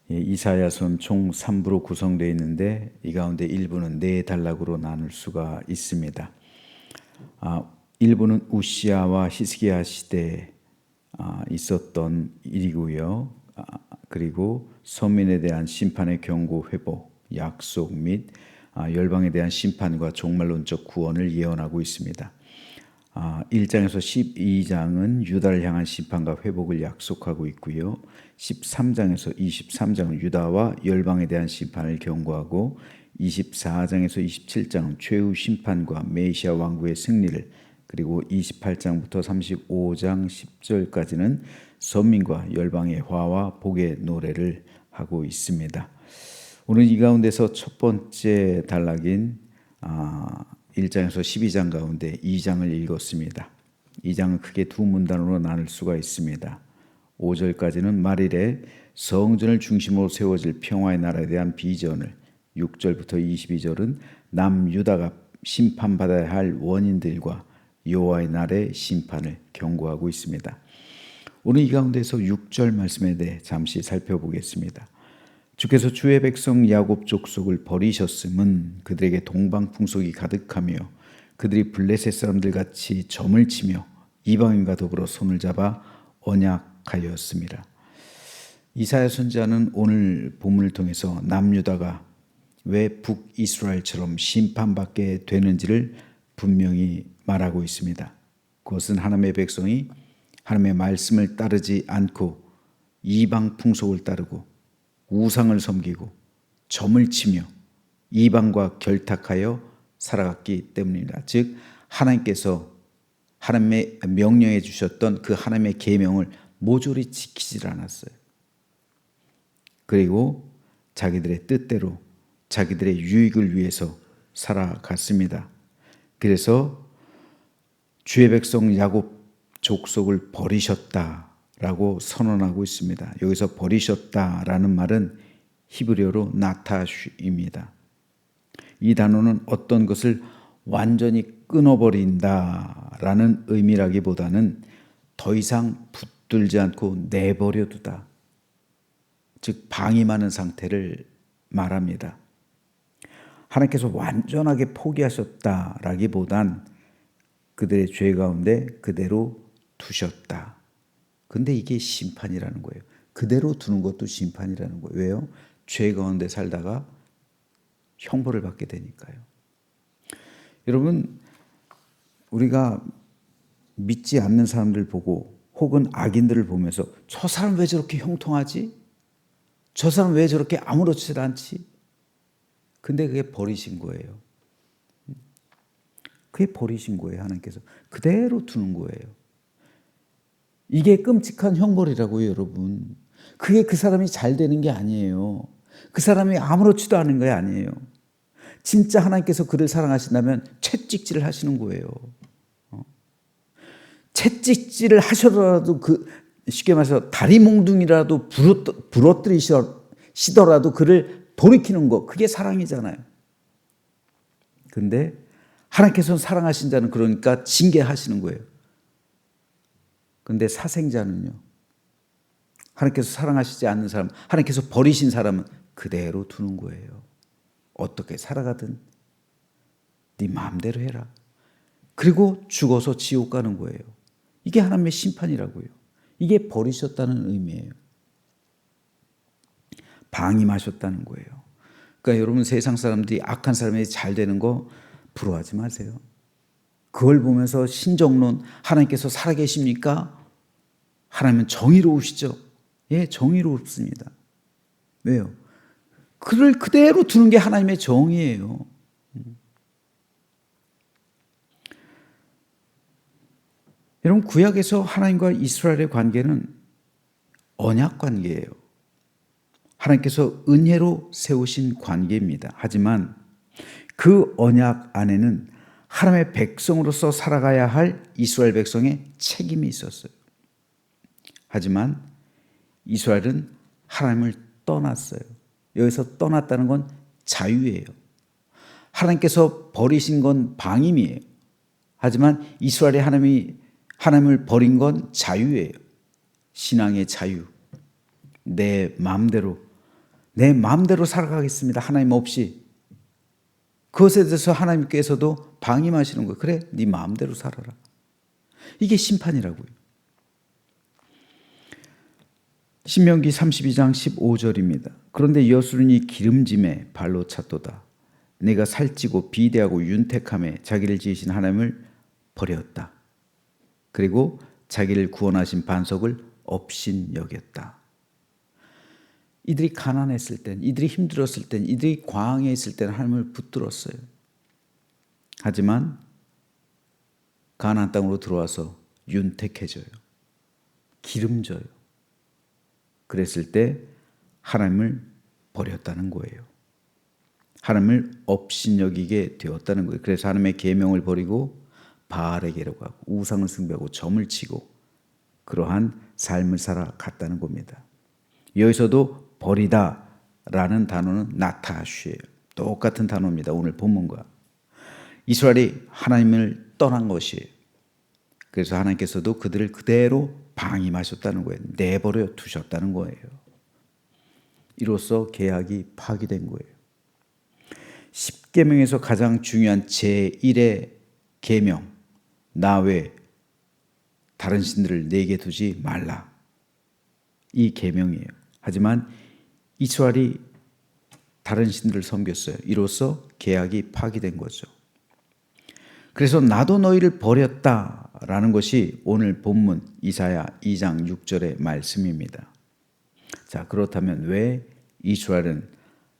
이사야서는 총 3부로 구성되어 있는데 이 가운데 일부는 네 단락으로 나눌 수가 있습니다. 일부는 우시아와 히스기야 시대에 있었던 일이고요. 그리고 서민에 대한 심판의 경고, 회복, 약속 및 열방에 대한 심판과 종말론적 구원을 예언하고 있습니다. 1장에서 12장은 유다를 향한 심판과 회복을 약속하고 있고요. 13장에서 23장은 유다와 열방에 대한 심판을 경고하고 24장에서 27장은 최후 심판과 메시아 왕국의 승리를, 그리고 28장부터 35장 10절까지는 선민과 열방의 화와 복의 노래를 하고 있습니다. 오늘 이 가운데서 첫 번째 단락인 1장에서 12장 가운데 2장을 읽었습니다. 2장은 크게 두 문단으로 나눌 수가 있습니다. 5절까지는 말일에 성전을 중심으로 세워질 평화의 나라에 대한 비전을, 6절부터 22절은 남유다가 심판받아야 할 원인들과 여호와의 날의 심판을 경고하고 있습니다. 오늘 이 가운데서 6절 말씀에 대해 잠시 살펴보겠습니다. 주께서 주의 백성 야곱 족속을 버리셨음은 그들에게 동방풍속이 가득하며 그들이 블레셋 사람들 같이 점을 치며 이방인과 더불어 손을 잡아 언약하였습니다. 이사야 선지자는 오늘 본문을 통해서 남유다가 왜 북이스라엘처럼 심판받게 되는지를 분명히 말하고 있습니다. 그것은 하나님의 백성이 하나님의 말씀을 따르지 않고 이방 풍속을 따르고 우상을 섬기고 점을 치며 이방과 결탁하여 살아갔기 때문입니다. 즉 하나님께서 하나님의 명령해 주셨던 그 하나님의 계명을 모조리 지키질 않았어요. 그리고 자기들의 뜻대로 자기들의 유익을 위해서 살아갔습니다. 그래서 주의 백성 야곱 족속을 버리셨다라고 선언하고 있습니다. 여기서 버리셨다라는 말은 히브리어로 나타슈입니다. 이 단어는 어떤 것을 완전히 끊어버린다라는 의미라기보다는 더 이상 붙들지 않고 내버려 두다, 즉 방임하는 상태를 말합니다. 하나님께서 완전하게 포기하셨다라기보단 그들의 죄 가운데 그대로 두셨다. 근데 이게 심판이라는 거예요. 그대로 두는 것도 심판이라는 거예요. 왜요? 죄 가운데 살다가 형벌을 받게 되니까요. 여러분, 우리가 믿지 않는 사람들 보고 혹은 악인들을 보면서 저 사람 왜 저렇게 형통하지? 저 사람 왜 저렇게 아무렇지도 않지? 근데 그게 버리신 거예요. 그게 버리신 거예요. 하나님께서 그대로 두는 거예요. 이게 끔찍한 형벌이라고요, 여러분. 그게 그 사람이 잘 되는 게 아니에요. 그 사람이 아무렇지도 않은 게 아니에요. 진짜 하나님께서 그를 사랑하신다면 채찍질을 하시는 거예요. 채찍질을 하셔도 쉽게 말해서 다리 몽둥이라도 부러뜨리시더라도 그를 돌이키는 거, 그게 사랑이잖아요. 근데 하나님께서는 사랑하신 자는 그러니까 징계하시는 거예요. 근데 사생자는요, 하나님께서 사랑하시지 않는 사람, 하나님께서 버리신 사람은 그대로 두는 거예요. 어떻게 살아가든 네 마음대로 해라. 그리고 죽어서 지옥 가는 거예요. 이게 하나님의 심판이라고요. 이게 버리셨다는 의미예요. 방임하셨다는 거예요. 그러니까 여러분, 세상 사람들이 악한 사람이 잘 되는 거 부러워하지 마세요. 그걸 보면서 신정론, 하나님께서 살아계십니까? 하나님은 정의로우시죠? 예, 정의롭습니다. 왜요? 그를 그대로 두는 게 하나님의 정의예요. 여러분, 구약에서 하나님과 이스라엘의 관계는 언약 관계예요. 하나님께서 은혜로 세우신 관계입니다. 하지만 그 언약 안에는 하나님의 백성으로서 살아가야 할 이스라엘 백성의 책임이 있었어요. 하지만 이스라엘은 하나님을 떠났어요. 여기서 떠났다는 건 자유예요. 하나님께서 버리신 건 방임이에요. 하지만 이스라엘이 하나님을 버린 건 자유예요. 신앙의 자유. 내 마음대로 내 마음대로 살아가겠습니다. 하나님 없이. 그것에 대해서 하나님께서도 방임하시는 거예요. 그래, 네 마음대로 살아라. 이게 심판이라고요. 신명기 32장 15절입니다. 그런데 여수론이 기름짐에 발로 찼도다. 내가 살찌고 비대하고 윤택함에 자기를 지으신 하나님을 버렸다. 그리고 자기를 구원하신 반석을 업신여겼다. 이들이 가난했을 땐, 이들이 힘들었을 땐, 이들이 광야에 있을 때는 하나님을 붙들었어요. 하지만 가나안 땅으로 들어와서 윤택해져요. 기름져요. 그랬을 때 하나님을 버렸다는 거예요. 하나님을 업신여기게 되었다는 거예요. 그래서 하나님의 계명을 버리고 바알에게로 가고 우상을 숭배하고 점을 치고 그러한 삶을 살아갔다는 겁니다. 여기서도 버리다라는 단어는 나타슈예요. 똑같은 단어입니다. 오늘 본문과. 이스라엘이 하나님을 떠난 것이에요. 그래서 하나님께서도 그들을 그대로 방임하셨다는 거예요. 내버려 두셨다는 거예요. 이로써 계약이 파기된 거예요. 10계명에서 가장 중요한 제1의 계명, 나 외 다른 신들을 내게 두지 말라. 이 계명이에요. 하지만 이스라엘이 다른 신들을 섬겼어요. 이로써 계약이 파기된 거죠. 그래서 나도 너희를 버렸다라는 것이 오늘 본문 이사야 2장 6절의 말씀입니다. 자, 그렇다면 왜 이스라엘은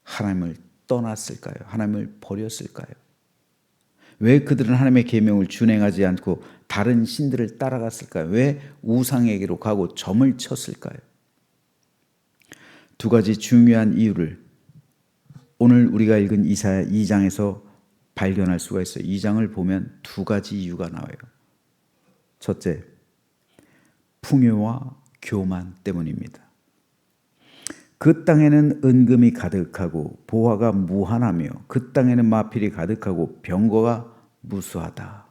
하나님을 떠났을까요? 하나님을 버렸을까요? 왜 그들은 하나님의 계명을 준행하지 않고 다른 신들을 따라갔을까요? 왜 우상에게로 가고 점을 쳤을까요? 두 가지 중요한 이유를 오늘 우리가 읽은 이사야 2장에서 발견할 수가 있어요. 2장을 보면 두 가지 이유가 나와요. 첫째, 풍요와 교만 때문입니다. 그 땅에는 은금이 가득하고 보화가 무한하며 그 땅에는 마필이 가득하고 병거가 무수하다.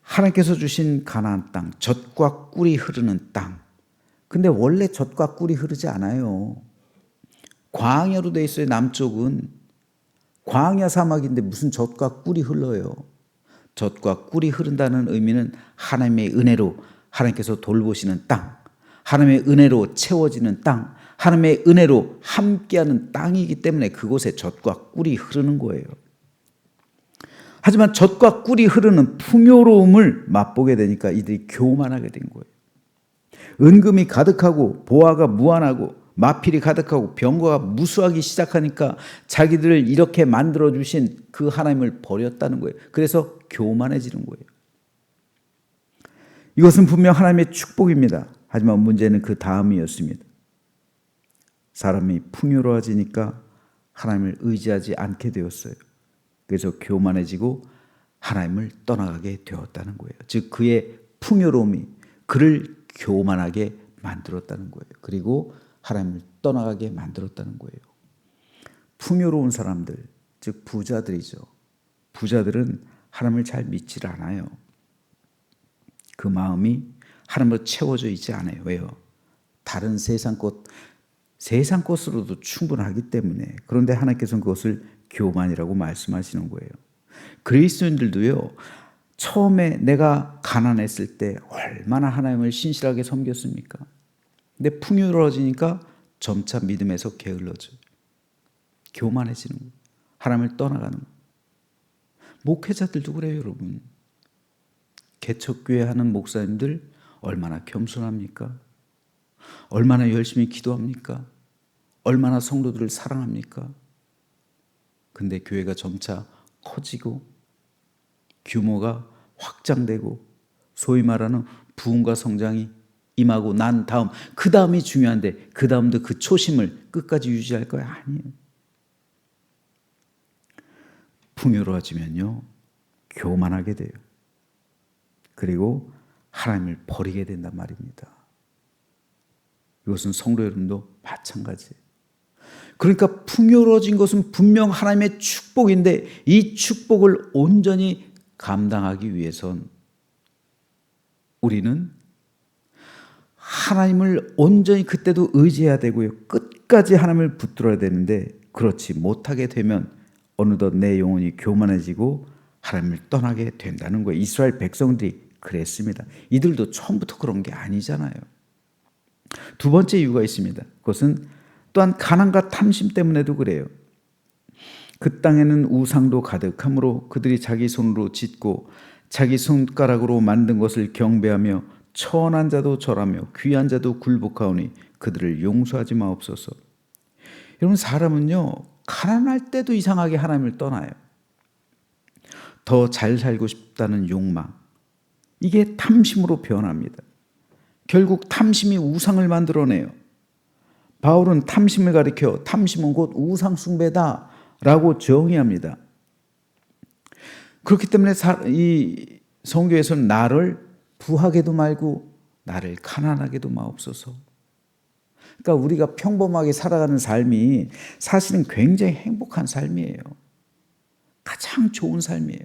하나님께서 주신 가나안 땅, 젖과 꿀이 흐르는 땅. 근데 원래 젖과 꿀이 흐르지 않아요. 광야로 돼 있어요. 남쪽은 광야 사막인데 무슨 젖과 꿀이 흘러요. 젖과 꿀이 흐른다는 의미는 하나님의 은혜로 하나님께서 돌보시는 땅, 하나님의 은혜로 채워지는 땅, 하나님의 은혜로 함께하는 땅이기 때문에 그곳에 젖과 꿀이 흐르는 거예요. 하지만 젖과 꿀이 흐르는 풍요로움을 맛보게 되니까 이들이 교만하게 된 거예요. 은금이 가득하고 보화가 무한하고 마필이 가득하고 병거가 무수하기 시작하니까 자기들을 이렇게 만들어주신 그 하나님을 버렸다는 거예요. 그래서 교만해지는 거예요. 이것은 분명 하나님의 축복입니다. 하지만 문제는 그 다음이었습니다. 사람이 풍요로워지니까 하나님을 의지하지 않게 되었어요. 그래서 교만해지고 하나님을 떠나가게 되었다는 거예요. 즉 그의 풍요로움이 그를 교만하게 만들었다는 거예요. 그리고 하나님을 떠나가게 만들었다는 거예요. 풍요로운 사람들, 즉 부자들이죠. 부자들은 하나님을 잘 믿질 않아요. 그 마음이 하나님으로 채워져 있지 않아요. 왜요? 다른 세상 것으로도 충분하기 때문에. 그런데 하나님께서는 그것을 교만이라고 말씀하시는 거예요. 그리스도인들도요, 처음에 내가 가난했을 때 얼마나 하나님을 신실하게 섬겼습니까? 근데 풍요로워지니까 점차 믿음에서 게을러져요. 교만해지는 거예요. 하나님을 떠나가는 거예요. 목회자들도 그래요, 여러분. 개척교회 하는 목사님들 얼마나 겸손합니까? 얼마나 열심히 기도합니까? 얼마나 성도들을 사랑합니까? 근데 교회가 점차 커지고 규모가 확장되고 소위 말하는 부흥과 성장이 임하고 난 다음, 그 다음이 중요한데 그 다음도 그 초심을 끝까지 유지할 거야? 아니에요. 풍요로워지면요 교만하게 돼요. 그리고 하나님을 버리게 된단 말입니다. 이것은 성도 여러분도 마찬가지예요. 그러니까 풍요로워진 것은 분명 하나님의 축복인데 이 축복을 온전히 감당하기 위해선 우리는 하나님을 온전히 그때도 의지해야 되고요. 끝까지 하나님을 붙들어야 되는데 그렇지 못하게 되면 어느덧 내 영혼이 교만해지고 하나님을 떠나게 된다는 거예요. 이스라엘 백성들이 그랬습니다. 이들도 처음부터 그런 게 아니잖아요. 두 번째 이유가 있습니다. 그것은 또한 가난과 탐심 때문에도 그래요. 그 땅에는 우상도 가득하므로 그들이 자기 손으로 짓고 자기 손가락으로 만든 것을 경배하며 천한 자도 절하며 귀한 자도 굴복하오니 그들을 용서하지 마옵소서. 여러분, 사람은요 가난할 때도 이상하게 하나님을 떠나요. 더 잘 살고 싶다는 욕망, 이게 탐심으로 변합니다. 결국 탐심이 우상을 만들어내요. 바울은 탐심을 가리켜 탐심은 곧 우상 숭배다라고 정의합니다. 그렇기 때문에 이 성경에서는 나를 부하게도 말고 나를 가난하게도 마옵소서. 그러니까 우리가 평범하게 살아가는 삶이 사실은 굉장히 행복한 삶이에요. 가장 좋은 삶이에요.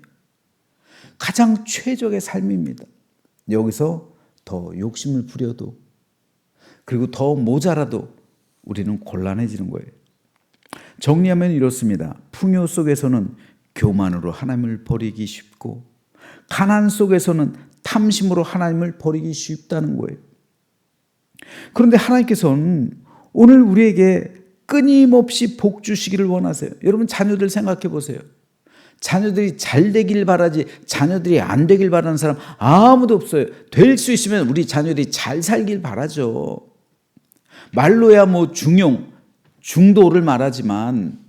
가장 최적의 삶입니다. 여기서 더 욕심을 부려도 그리고 더 모자라도 우리는 곤란해지는 거예요. 정리하면 이렇습니다. 풍요 속에서는 교만으로 하나님을 버리기 쉽고 가난 속에서는 탐심으로 하나님을 버리기 쉽다는 거예요. 그런데 하나님께서는 오늘 우리에게 끊임없이 복 주시기를 원하세요. 여러분, 자녀들 생각해 보세요. 자녀들이 잘 되길 바라지 자녀들이 안 되길 바라는 사람 아무도 없어요. 될 수 있으면 우리 자녀들이 잘 살길 바라죠. 말로야 뭐 중도를 말하지만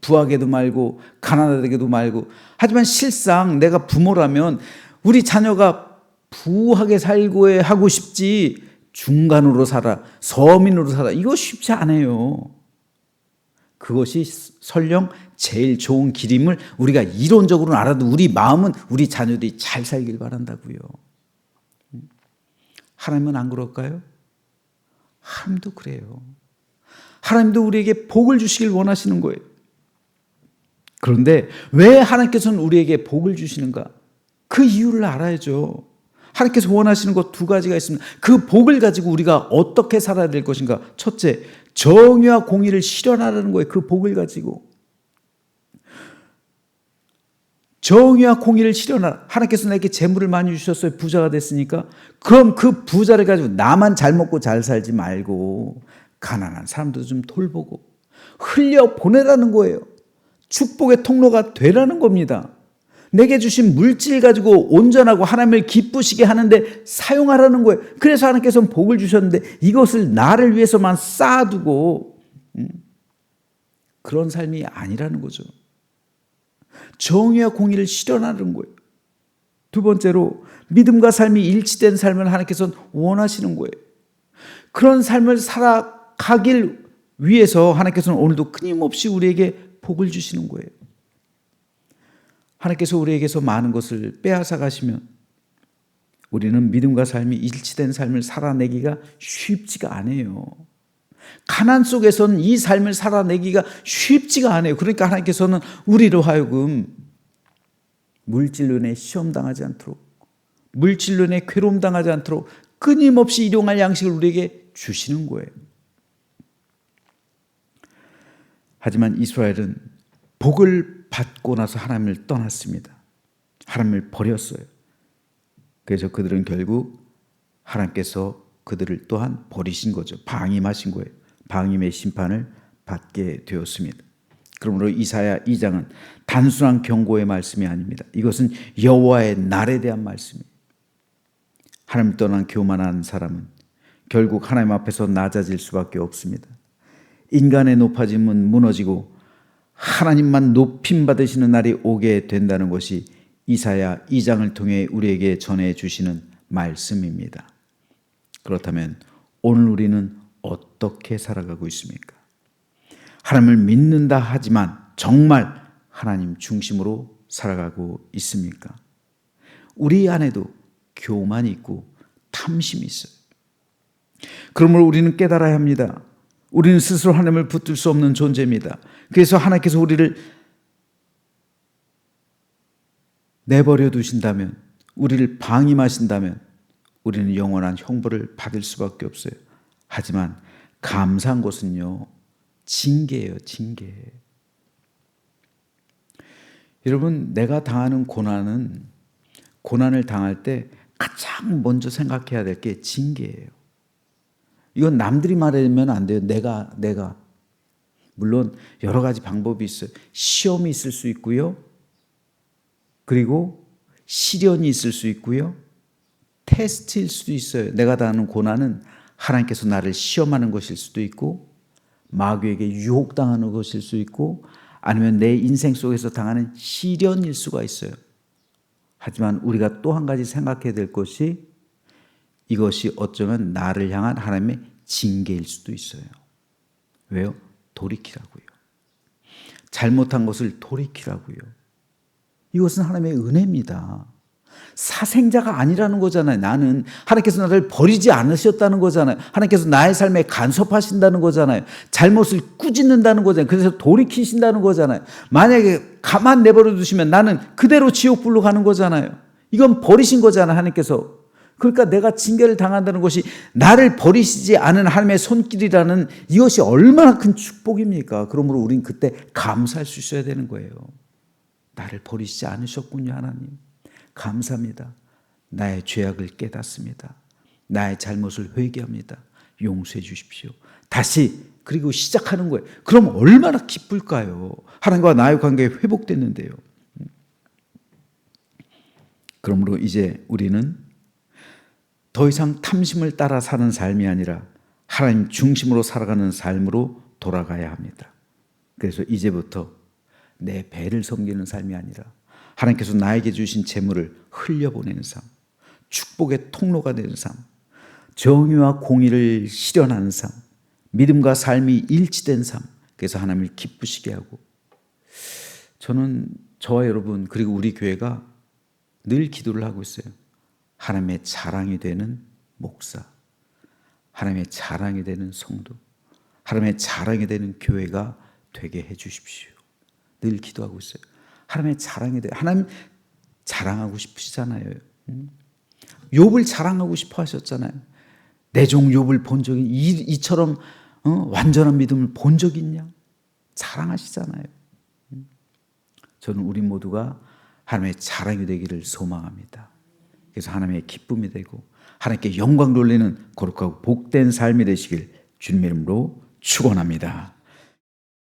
부하게도 말고 가난하게도 말고, 하지만 실상 내가 부모라면 우리 자녀가 부하게 살고 하고 싶지 중간으로 살아, 서민으로 살아, 이거 쉽지 않아요. 그것이 설령 제일 좋은 길임을 우리가 이론적으로는 알아도 우리 마음은 우리 자녀들이 잘 살길 바란다고요. 하나님은 안 그럴까요? 하나님도 그래요. 하나님도 우리에게 복을 주시길 원하시는 거예요. 그런데 왜 하나님께서는 우리에게 복을 주시는가? 그 이유를 알아야죠. 하나님께서 원하시는 것 두 가지가 있습니다. 그 복을 가지고 우리가 어떻게 살아야 될 것인가? 첫째, 정의와 공의를 실현하라는 거예요. 그 복을 가지고. 정의와 공의를 실현하라. 하나님께서 나에게 재물을 많이 주셨어요. 부자가 됐으니까. 그럼 그 부자를 가지고 나만 잘 먹고 잘 살지 말고 가난한 사람들도 좀 돌보고 흘려 보내라는 거예요. 축복의 통로가 되라는 겁니다. 내게 주신 물질 가지고 온전하고 하나님을 기쁘시게 하는데 사용하라는 거예요. 그래서 하나님께서는 복을 주셨는데 이것을 나를 위해서만 쌓아두고 그런 삶이 아니라는 거죠. 정의와 공의를 실현하는 거예요. 두 번째로 믿음과 삶이 일치된 삶을 하나님께서는 원하시는 거예요. 그런 삶을 살아가길 위해서 하나님께서는 오늘도 끊임없이 우리에게 복을 주시는 거예요. 하나님께서 우리에게서 많은 것을 빼앗아 가시면 우리는 믿음과 삶이 일치된 삶을 살아내기가 쉽지가 않아요. 가난 속에서는 이 삶을 살아내기가 쉽지가 않아요. 그러니까 하나님께서는 우리로 하여금 물질로 인해 시험당하지 않도록, 물질로 인해 괴로움 당하지 않도록 끊임없이 일용할 양식을 우리에게 주시는 거예요. 하지만 이스라엘은 복을 받고 나서 하나님을 떠났습니다. 하나님을 버렸어요. 그래서 그들은 결국 하나님께서 그들을 또한 버리신 거죠. 방임하신 거예요. 방임의 심판을 받게 되었습니다. 그러므로 이사야 2장은 단순한 경고의 말씀이 아닙니다. 이것은 여호와의 날에 대한 말씀이에요. 하나님 떠난 교만한 사람은 결국 하나님 앞에서 낮아질 수밖에 없습니다. 인간의 높아짐은 무너지고 하나님만 높임 받으시는 날이 오게 된다는 것이 이사야 2장을 통해 우리에게 전해주시는 말씀입니다. 그렇다면 오늘 우리는 어떻게 살아가고 있습니까? 하나님을 믿는다 하지만 정말 하나님 중심으로 살아가고 있습니까? 우리 안에도 교만이 있고 탐심이 있어요. 그러므로 우리는 깨달아야 합니다. 우리는 스스로 하나님을 붙들 수 없는 존재입니다. 그래서 하나님께서 우리를 내버려 두신다면, 우리를 방임하신다면 우리는 영원한 형벌을 받을 수밖에 없어요. 하지만 감사한 것은요, 징계예요, 징계. 여러분, 내가 당하는 고난을 당할 때 가장 먼저 생각해야 될 게 징계예요. 이건 남들이 말하면 안 돼요. 내가. 물론 여러 가지 방법이 있어요. 시험이 있을 수 있고요. 그리고 시련이 있을 수 있고요. 테스트일 수도 있어요. 내가 당하는 고난은 하나님께서 나를 시험하는 것일 수도 있고, 마귀에게 유혹당하는 것일 수 있고, 아니면 내 인생 속에서 당하는 시련일 수가 있어요. 하지만 우리가 또 한 가지 생각해야 될 것이, 이것이 어쩌면 나를 향한 하나님의 징계일 수도 있어요. 왜요? 돌이키라고요. 잘못한 것을 돌이키라고요. 이것은 하나님의 은혜입니다. 사생자가 아니라는 거잖아요. 나는 하나님께서 나를 버리지 않으셨다는 거잖아요. 하나님께서 나의 삶에 간섭하신다는 거잖아요. 잘못을 꾸짖는다는 거잖아요. 그래서 돌이키신다는 거잖아요. 만약에 가만 내버려 두시면 나는 그대로 지옥불로 가는 거잖아요. 이건 버리신 거잖아요, 하나님께서. 그러니까 내가 징계를 당한다는 것이 나를 버리시지 않은 하나님의 손길이라는, 이것이 얼마나 큰 축복입니까? 그러므로 우린 그때 감사할 수 있어야 되는 거예요. 나를 버리시지 않으셨군요, 하나님. 감사합니다. 나의 죄악을 깨닫습니다. 나의 잘못을 회개합니다. 용서해 주십시오. 다시, 그리고 시작하는 거예요. 그럼 얼마나 기쁠까요? 하나님과 나의 관계가 회복됐는데요. 그러므로 이제 우리는 더 이상 탐심을 따라 사는 삶이 아니라 하나님 중심으로 살아가는 삶으로 돌아가야 합니다. 그래서 이제부터 내 배를 섬기는 삶이 아니라 하나님께서 나에게 주신 재물을 흘려보내는 삶, 축복의 통로가 되는 삶, 정의와 공의를 실현하는 삶, 믿음과 삶이 일치된 삶, 그래서 하나님을 기쁘시게 하고, 저는 저와 여러분 그리고 우리 교회가 늘 기도를 하고 있어요. 하나님의 자랑이 되는 목사, 하나님의 자랑이 되는 성도, 하나님의 자랑이 되는 교회가 되게 해 주십시오. 늘 기도하고 있어요. 하나님의 자랑이 돼. 하나님 자랑하고 싶으시잖아요. 욥을 자랑하고 싶어 하셨잖아요. 내 종 욥을 본 적이, 이처럼 완전한 믿음을 본 적이 있냐? 자랑하시잖아요. 저는 우리 모두가 하나님의 자랑이 되기를 소망합니다. 그래서 하나님의 기쁨이 되고 하나님께 영광 돌리는 거룩하고 복된 삶이 되시길 주님 이름으로 축원합니다.